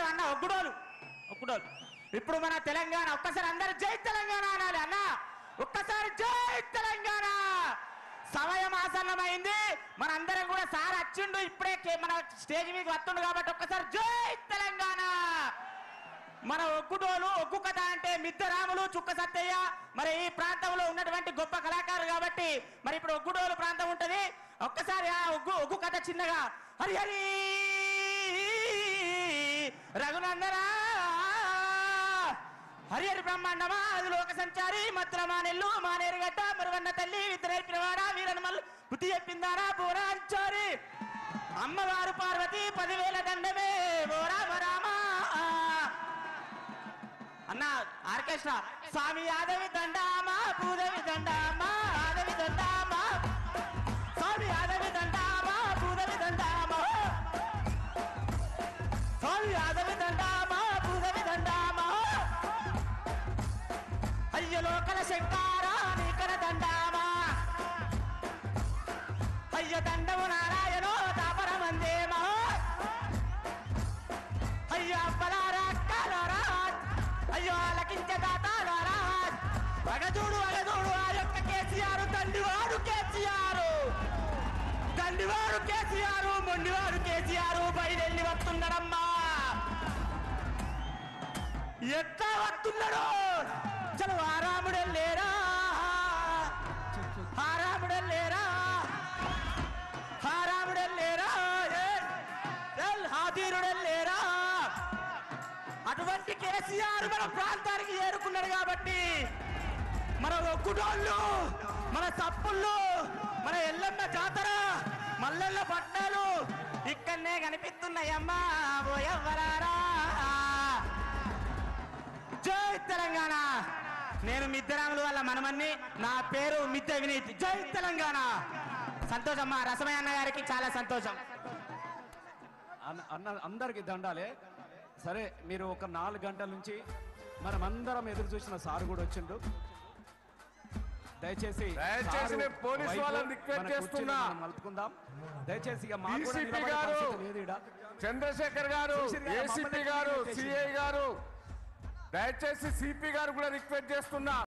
నిమిషం అన్న ఒక్కడోలు ఇప్పుడు మన తెలంగాణ ఒక్కసారి అందరు జై తెలంగాణ అనాలి అన్న ఒక్కసారి జై తెలంగాణ సమయం ఆసన్నమైంది మనందరం కూడా సార్ వచ్చిండు ఇప్పుడే మన స్టేజ్ మీద వస్తుండు కాబట్టి ఒక్కసారి జై తెలంగాణ మన ఒగ్గుడోలు ఒగ్గు కథ అంటే మిద్దరాములు చుక్క సత్తయ్య మరి ఈ ప్రాంతంలో ఉన్నటువంటి గొప్ప కళాకారులు కాబట్టి మరి ఇప్పుడు ఒగ్గుడోలు ప్రాంతం ఉంటది ఒక్కసారి ఆ ఒగ్గు కథ చిన్నగా హరి హరి రఘునందనా హరి హరి బ్రహ్మాండమా అది లోక సంచారి మత్ర మానెల్లు మానేరుగడ్డ మరువన్న తల్లి విద్య నేర్పినవాడ వీరనమల్లు బుద్ధి చెప్పిందారా బోరాచారి అమ్మవారు పార్వతి 10,000 దండమే బోరామ రామా అన్న ఆర్కెస్ట్రా స్వామి ఆదవి దండామా భూదేవి దండామా ఆదవి దండామా స్వామి ఆదవి దండామా భూదేవి దండామా స్వామి ఆదవి దండామా భూదేవి దండామా అయ్య లోకల శంకారా నీకర దండామా అయ్య దండము నారాయణో తాపరమందేమా అయ్య అప్పలారా అక్కలారా అయ్యో ఆలకించదాతారా వగదూడు ఆ యొక్క కేసీఆర్ దండివాడు కేసీఆర్ మొండివాడు కేసీఆర్ బయలుదేరి వస్తున్నాడమ్మా ఎట్లా వస్తున్నాడు చలో ఆరాముడెళ్ళేరా హాదీరుడెళ్ళేరా అటువంటి కేసీఆర్ మన ప్రాంతానికి చేరుకున్నాడు కాబట్టి మన ఒగ్గుడోళ్ళు మన సప్పుళ్ళు మన ఎల్లమ్మ జాతర మల్లెల్ల పట్నాలు ఇక్కడనే కనిపిస్తున్నాయమ్మా ఓయవ్వరారా జై తెలంగాణ నేను మిద్దరాములు వల్ల మనమన్ని నా పేరు మిద్దె వినీత్ జై తెలంగాణ సంతోషమ్మా రసమయ్య అన్న గారికి చాలా సంతోషం అన్న అందరికి దండాలే సరే మీరు ఒక 4 గంటల నుంచి మనమందరం ఎదురు చూసిన సార్ కూడా వచ్చిండు దయచేసి పోలీస్ వాళ్ళని రిక్వెస్ట్ చేస్తున్నా మలుపుకుందాం దయచేసి చంద్రశేఖర్ గారు ఏసీపీ గారు సిఐ గారు దయచేసి సిపి గారు కూడా రిక్వెస్ట్ చేస్తున్నా